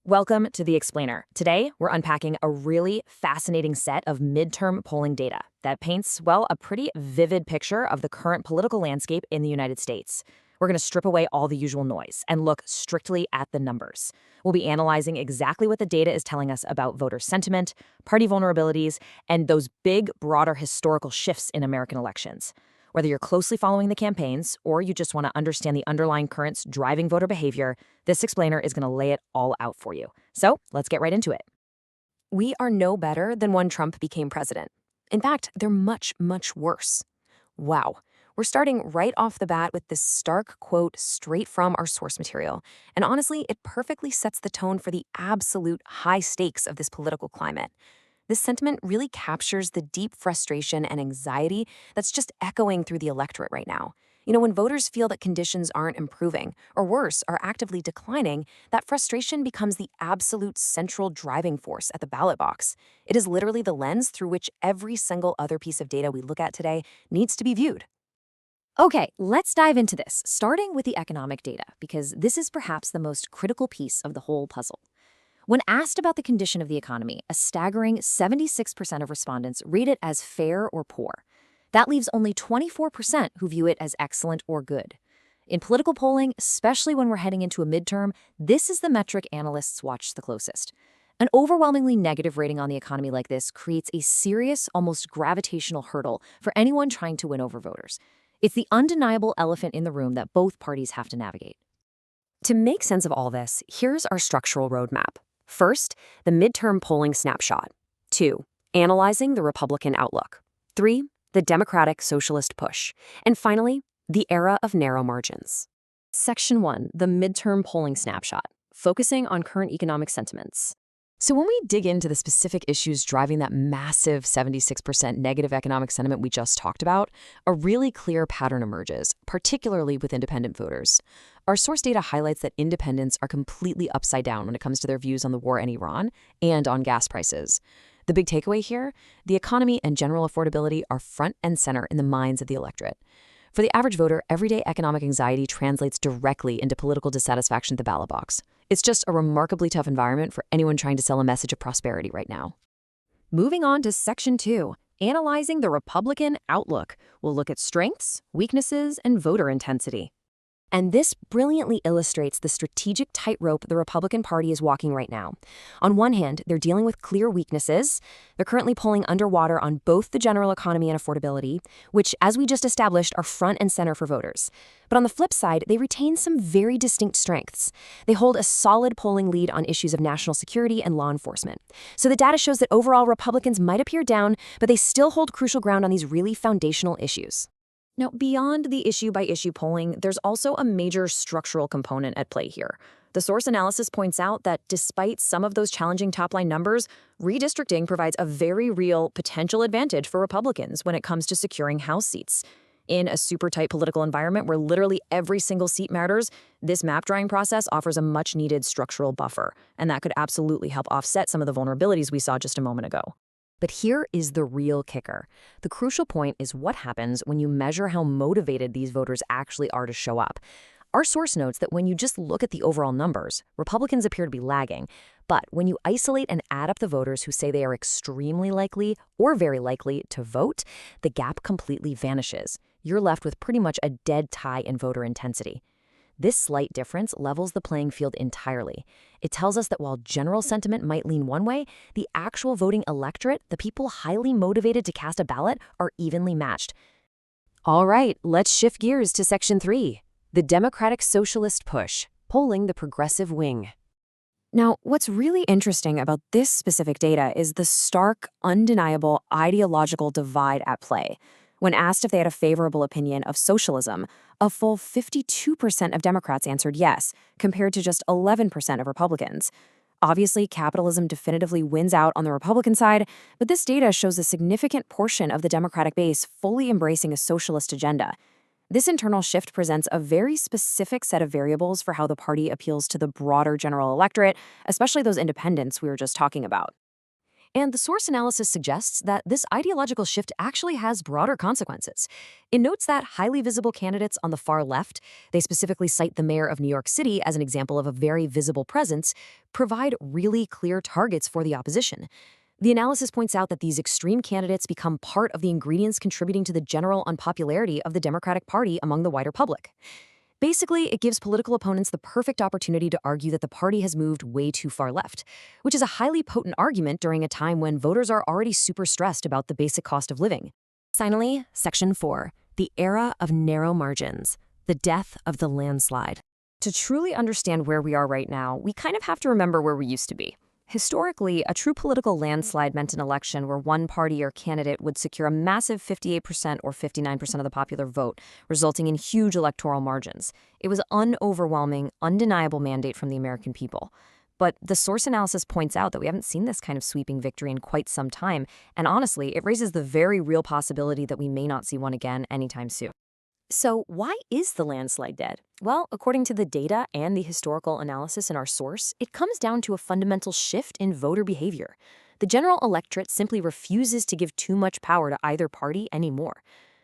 Welcome to The Explainer. Today, we're unpacking a really fascinating set of midterm polling data that paints, well, a pretty vivid picture of the current political landscape in the United States. We're going to strip away all the usual noise and look strictly at the numbers. We'll be analyzing exactly what the data is telling us about voter sentiment, party vulnerabilities, and those big, broader historical shifts in American elections. Whether you're closely following the campaigns or you just want to understand the underlying currents driving voter behavior, this explainer is going to lay it all out for you. So let's get right into it. We are no better than when Trump became president. In fact, they're much, much worse. Wow. We're starting right off the bat with this stark quote straight from our source material. And honestly, it perfectly sets the tone for the absolute high stakes of this political climate. This sentiment really captures the deep frustration and anxiety that's just echoing through the electorate right now. When voters feel that conditions aren't improving, or worse, are actively declining, that frustration becomes the absolute central driving force at the ballot box. It is literally the lens through which every single other piece of data we look at today needs to be viewed. Okay, let's dive into this, starting with the economic data, because this is perhaps the most critical piece of the whole puzzle. When asked about the condition of the economy, a staggering 76% of respondents rate it as fair or poor. That leaves only 24% who view it as excellent or good. In political polling, especially when we're heading into a midterm, this is the metric analysts watch the closest. An overwhelmingly negative rating on the economy like this creates a serious, almost gravitational hurdle for anyone trying to win over voters. It's the undeniable elephant in the room that both parties have to navigate. To make sense of all this, here's our structural roadmap. First, the midterm polling snapshot. 2, analyzing the Republican outlook. 3, the Democratic Socialist push. And finally, the era of narrow margins. Section 1, the midterm polling snapshot, focusing on current economic sentiments. So when we dig into the specific issues driving that massive 76% negative economic sentiment we just talked about, a really clear pattern emerges, particularly with independent voters. Our source data highlights that independents are completely upside down when it comes to their views on the war in Iran and on gas prices. The big takeaway here, the economy and general affordability are front and center in the minds of the electorate. For the average voter, everyday economic anxiety translates directly into political dissatisfaction at the ballot box. It's just a remarkably tough environment for anyone trying to sell a message of prosperity right now. Moving on to Section 2, analyzing the Republican outlook. We'll look at strengths, weaknesses, and voter intensity. And this brilliantly illustrates the strategic tightrope the Republican Party is walking right now. On one hand, they're dealing with clear weaknesses. They're currently pulling underwater on both the general economy and affordability, which, as we just established, are front and center for voters. But on the flip side, they retain some very distinct strengths. They hold a solid polling lead on issues of national security and law enforcement. So the data shows that overall Republicans might appear down, but they still hold crucial ground on these really foundational issues. Now, beyond the issue-by-issue polling, there's also a major structural component at play here. The source analysis points out that despite some of those challenging top-line numbers, redistricting provides a very real potential advantage for Republicans when it comes to securing House seats. In a super tight political environment where literally every single seat matters, this map drawing process offers a much-needed structural buffer, and that could absolutely help offset some of the vulnerabilities we saw just a moment ago. But here is the real kicker. The crucial point is what happens when you measure how motivated these voters actually are to show up. Our source notes that when you just look at the overall numbers, Republicans appear to be lagging. But when you isolate and add up the voters who say they are extremely likely or very likely to vote, the gap completely vanishes. You're left with pretty much a dead tie in voter intensity. This slight difference levels the playing field entirely. It tells us that while general sentiment might lean one way, the actual voting electorate, the people highly motivated to cast a ballot, are evenly matched. All right, let's shift gears to Section 3, the Democratic Socialist push, polling the progressive wing. Now, what's really interesting about this specific data is the stark, undeniable ideological divide at play. When asked if they had a favorable opinion of socialism, a full 52% of Democrats answered yes, compared to just 11% of Republicans. Obviously, capitalism definitively wins out on the Republican side, but this data shows a significant portion of the Democratic base fully embracing a socialist agenda. This internal shift presents a very specific set of variables for how the party appeals to the broader general electorate, especially those independents we were just talking about. And the source analysis suggests that this ideological shift actually has broader consequences. It notes that highly visible candidates on the far left, they specifically cite the mayor of New York City as an example of a very visible presence, provide really clear targets for the opposition. The analysis points out that these extreme candidates become part of the ingredients contributing to the general unpopularity of the Democratic Party among the wider public. Basically, it gives political opponents the perfect opportunity to argue that the party has moved way too far left, which is a highly potent argument during a time when voters are already super stressed about the basic cost of living. Finally, Section 4, the era of narrow margins, the death of the landslide. To truly understand where we are right now, we kind of have to remember where we used to be. Historically, a true political landslide meant an election where one party or candidate would secure a massive 58% or 59% of the popular vote, resulting in huge electoral margins. It was an overwhelming, undeniable mandate from the American people. But the source analysis points out that we haven't seen this kind of sweeping victory in quite some time, and honestly, it raises the very real possibility that we may not see one again anytime soon. So why is the landslide dead? Well, according to the data and the historical analysis in our source, it comes down to a fundamental shift in voter behavior. The general electorate simply refuses to give too much power to either party anymore.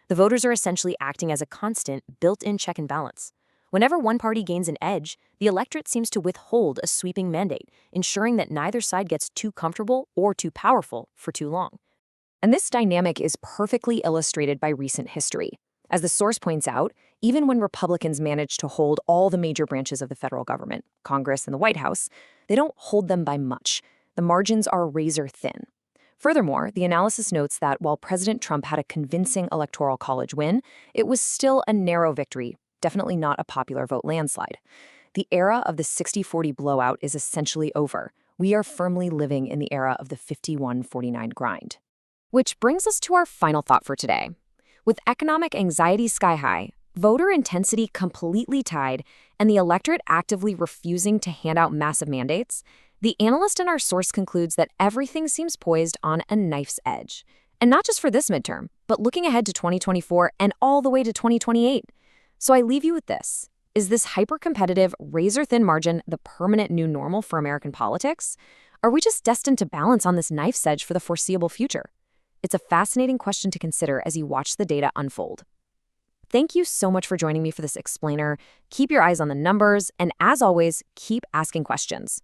The voters are essentially acting as a constant, built-in check and balance. Whenever one party gains an edge, the electorate seems to withhold a sweeping mandate, ensuring that neither side gets too comfortable or too powerful for too long. And this dynamic is perfectly illustrated by recent history. As the source points out, even when Republicans manage to hold all the major branches of the federal government, Congress and the White House, they don't hold them by much. The margins are razor thin. Furthermore, the analysis notes that while President Trump had a convincing electoral college win, it was still a narrow victory, definitely not a popular vote landslide. The era of the 60-40 blowout is essentially over. We are firmly living in the era of the 51-49 grind. Which brings us to our final thought for today. With economic anxiety sky high, voter intensity completely tied, and the electorate actively refusing to hand out massive mandates, the analyst in our source concludes that everything seems poised on a knife's edge. And not just for this midterm, but looking ahead to 2024 and all the way to 2028. So I leave you with this. Is this hyper-competitive, razor-thin margin the permanent new normal for American politics? Are we just destined to balance on this knife's edge for the foreseeable future? It's a fascinating question to consider as you watch the data unfold. Thank you so much for joining me for this explainer. Keep your eyes on the numbers, and as always, keep asking questions.